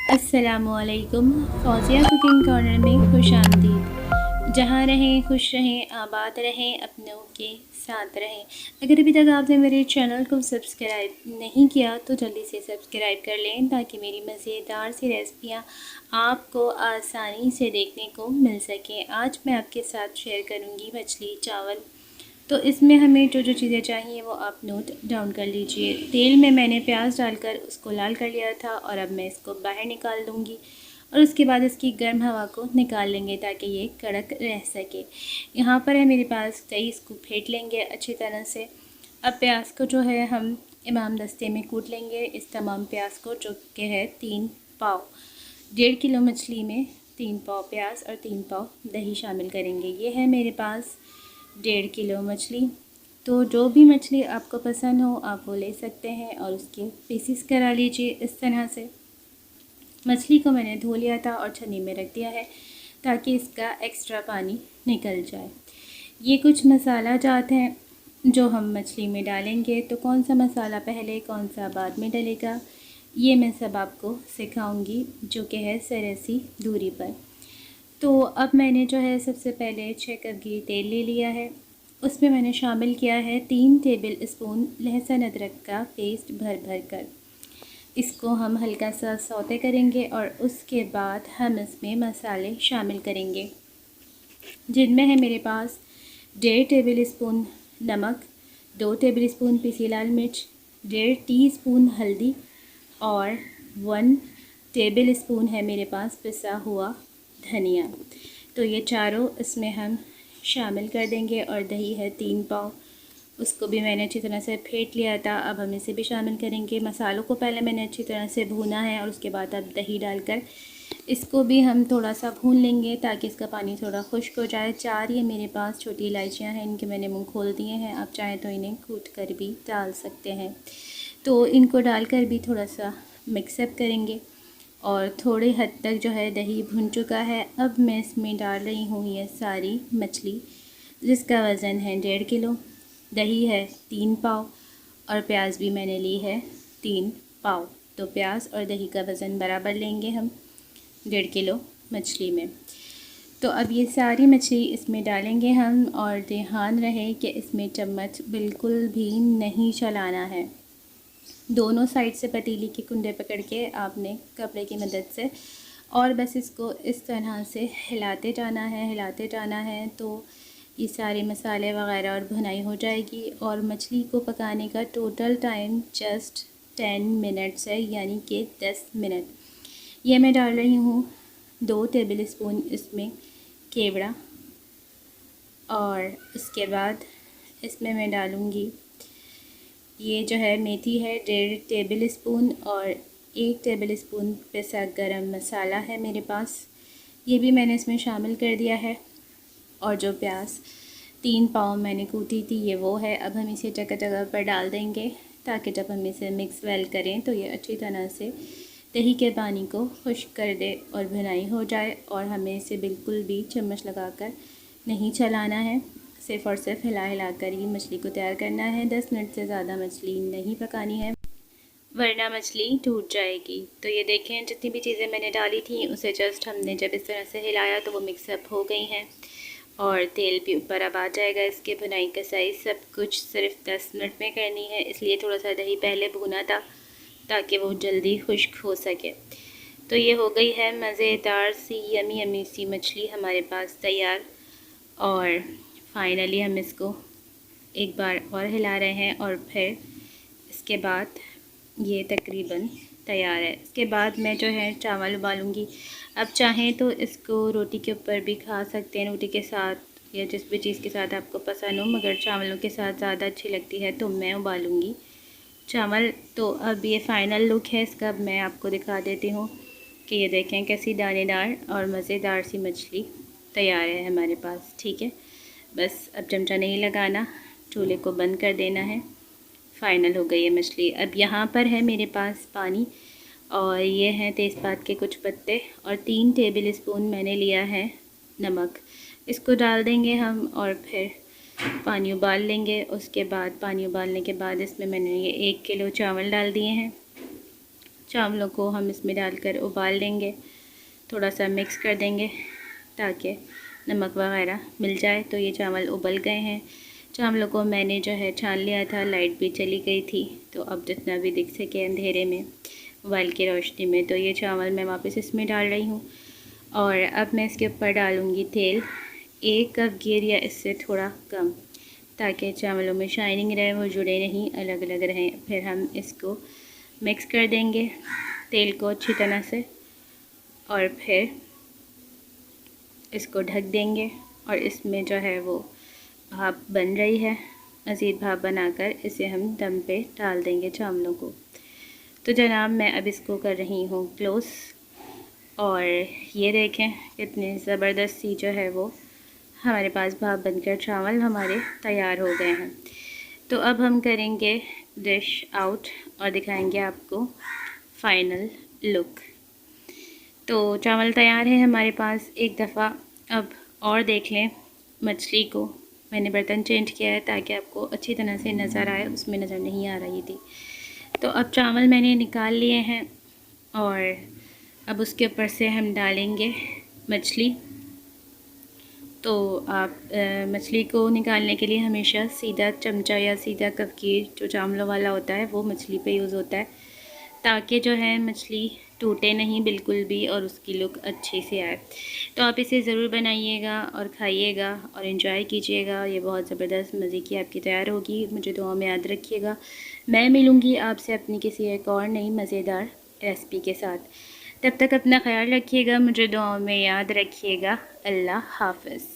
अस्सलामुअलैकुम। Fauzia cooking corner में खुशामदीद। जहाँ रहें खुश रहें, आबाद रहें, अपनों के साथ रहें। अगर अभी तक आपने मेरे चैनल को सब्सक्राइब नहीं किया तो जल्दी से सब्सक्राइब कर लें ताकि मेरी मज़ेदार सी रेसिपियाँ आपको आसानी से देखने को मिल सकें। आज मैं आपके साथ शेयर करूँगी मछली चावल। तो इसमें हमें जो जो चीज़ें चाहिए वो आप नोट डाउन कर लीजिए। तेल में मैंने प्याज डालकर उसको लाल कर लिया था और अब मैं इसको बाहर निकाल दूँगी और उसके बाद इसकी गर्म हवा को निकाल लेंगे ताकि ये कड़क रह सके। यहाँ पर है मेरे पास दही, इसको फेंट लेंगे अच्छी तरह से। अब प्याज को जो है हम इमाम दस्ते में कूट लेंगे, इस तमाम प्याज को, जो कि है 3 पाव। 1.5 किलो मछली में 3 पाव प्याज और 3 पाव दही शामिल करेंगे। ये है मेरे पास 1.5 किलो मछली। तो जो भी मछली आपको पसंद हो आप वो ले सकते हैं और उसके पीसीस करा लीजिए इस तरह से। मछली को मैंने धो लिया था और छन्नी में रख दिया है ताकि इसका एक्स्ट्रा पानी निकल जाए। ये कुछ मसाला जात हैं जो हम मछली में डालेंगे, तो कौन सा मसाला पहले कौन सा बाद में डलेगा ये मैं सब आपको सिखाऊंगी, जो कि है सरसी दूरी पर। तो अब मैंने जो है सबसे पहले 6 कप घी तेल ले लिया है। उसमें मैंने शामिल किया है 3 टेबल स्पून लहसुन अदरक का पेस्ट भर भर कर। इसको हम हल्का सा सौते करेंगे और उसके बाद हम इसमें मसाले शामिल करेंगे, जिनमें है मेरे पास 1.5 टेबल स्पून नमक, 2 टेबल स्पून पिसी लाल मिर्च, 1.5 टीस्पून हल्दी और 1 टेबल स्पून है मेरे पास पिसा हुआ धनिया। तो ये चारों इसमें हम शामिल कर देंगे। और दही है 3 पाव, उसको भी मैंने अच्छी तरह से फेंट लिया था। अब हम इसे भी शामिल करेंगे। मसालों को पहले मैंने अच्छी तरह से भूना है और उसके बाद अब दही डालकर इसको भी हम थोड़ा सा भून लेंगे ताकि इसका पानी थोड़ा खुश्क हो जाए। 4 ये मेरे पास छोटी इलायचियाँ हैं, इनके मैंने मुँह खोल दिए हैं। आप चाहें तो इन्हें कूट कर भी डाल सकते हैं। तो इनको डालकर भी थोड़ा सा मिक्सअप करेंगे और थोड़े हद तक जो है दही भुन चुका है। अब मैं इसमें डाल रही हूँ ये सारी मछली, जिसका वज़न है 1.5 किलो। दही है 3 पाव और प्याज भी मैंने ली है 3 पाव। तो प्याज और दही का वज़न बराबर लेंगे हम 1.5 किलो मछली में। तो अब ये सारी मछली इसमें डालेंगे हम, और ध्यान रहे कि इसमें चम्मच बिल्कुल भी नहीं चलाना है। दोनों साइड से पतीली के कुंडे पकड़ के आपने कपड़े की मदद से और बस इसको इस तरह से हिलाते जाना है। तो ये सारे मसाले वग़ैरह और भुनाई हो जाएगी। और मछली को पकाने का टोटल टाइम जस्ट 10 मिनट्स है, यानी कि 10 मिनट। ये मैं डाल रही हूँ 2 टेबल स्पून इसमें केवड़ा, और उसके बाद इसमें मैं डालूँगी ये जो है मेथी है 1.5 टेबल स्पून, और 1 टेबल स्पून पिसा गरम मसाला है मेरे पास, ये भी मैंने इसमें शामिल कर दिया है। और जो प्याज 3 पाव मैंने कूटी थी ये वो है। अब हम इसे जगह जगह पर डाल देंगे ताकि जब हम इसे मिक्स वेल करें तो ये अच्छी तरह से दही के पानी को खुश्क कर दे और भुनाई हो जाए। और हमें इसे बिल्कुल भी चम्मच लगाकर नहीं चलाना है, सिर्फ़ और सिर्फ हिला हिला कर ही मछली को तैयार करना है। 10 मिनट से ज़्यादा मछली नहीं पकानी है, वरना मछली टूट जाएगी। तो ये देखें, जितनी भी चीज़ें मैंने डाली थी उसे जस्ट हमने जब इस तरह से हिलाया तो वो मिक्सअप हो गई हैं और तेल भी ऊपर अब आ जाएगा। इसके भुनाई का साइज़ सब कुछ सिर्फ 10 मिनट में करनी है, इसलिए थोड़ा सा दही पहले भुना था ताकि वो जल्दी खुश्क हो सके। तो ये हो गई है मज़ेदार सी यमी यमी सी मछली हमारे पास तैयार। और फाइनली हम इसको एक बार और हिला रहे हैं और फिर इसके बाद ये तकरीबन तैयार है। इसके बाद मैं जो है चावल उबालूँगी। अब चाहें तो इसको रोटी के ऊपर भी खा सकते हैं, रोटी के साथ या जिस भी चीज़ के साथ आपको पसंद हो, मगर चावलों के साथ ज़्यादा अच्छी लगती है तो मैं उबालूँगी चावल। तो अब ये फ़ाइनल लुक है इसका, अब मैं आपको दिखा देती हूँ कि ये देखें कैसी दानेदार और मज़ेदार सी मछली तैयार है हमारे पास। ठीक है, बस अब चमचा नहीं लगाना, चूल्हे को बंद कर देना है। फ़ाइनल हो गई है मछली। अब यहाँ पर है मेरे पास पानी, और ये हैं तेज़पात के कुछ पत्ते, और 3 टेबल स्पून मैंने लिया है नमक। इसको डाल देंगे हम और फिर पानी उबाल लेंगे। उसके बाद पानी उबालने के बाद इसमें मैंने ये 1 किलो चावल डाल दिए हैं। चावलों को हम इसमें डालकर उबाल लेंगे, थोड़ा सा मिक्स कर देंगे ताकि नमक वगैरह मिल जाए। तो ये चावल उबल गए हैं। चावलों को मैंने जो है छान लिया था, लाइट भी चली गई थी, तो अब जितना भी दिख सके अंधेरे में मोबाइल की रोशनी में। तो ये चावल मैं वापस इसमें डाल रही हूँ और अब मैं इसके ऊपर डालूँगी तेल, 1 कप घी या इससे थोड़ा कम, ताकि चावलों में शाइनिंग रहे, वो जुड़े नहीं, अलग अलग रहें। फिर हम इसको मिक्स कर देंगे तेल को अच्छी तरह से और फिर इसको ढक देंगे और इसमें जो है वो भाप बन रही है। मज़ीद भाप बनाकर इसे हम दम पे डाल देंगे चावलों को। तो जनाब मैं अब इसको कर रही हूँ क्लोज़ और ये देखें कितनी ज़बरदस्त सी जो है वो हमारे पास भाप बनकर चावल हमारे तैयार हो गए हैं। तो अब हम करेंगे डिश आउट और दिखाएंगे आपको फ़ाइनल लुक। तो चावल तैयार है हमारे पास। एक दफ़ा अब और देख लें मछली को। मैंने बर्तन चेंज किया है ताकि आपको अच्छी तरह से नज़र आए, उसमें नज़र नहीं आ रही थी। तो अब चावल मैंने निकाल लिए हैं और अब उसके ऊपर से हम डालेंगे मछली। तो आप मछली को निकालने के लिए हमेशा सीधा चमचा या सीधा कफ़कीर जो चावलों वाला होता है वो मछली पे यूज़ होता है, ताकि जो है मछली टूटे नहीं बिल्कुल भी और उसकी लुक अच्छी से आए। तो आप इसे ज़रूर बनाइएगा और खाइएगा और एंजॉय कीजिएगा। ये बहुत ज़बरदस्त मज़े की आपकी तैयार होगी। मुझे दुआ में याद रखिएगा। मैं मिलूँगी आपसे अपनी किसी एक और नई मज़ेदार रेसिपी के साथ। तब तक अपना ख्याल रखिएगा, मुझे दुआ में याद रखिएगा। अल्लाह हाफ़िज़।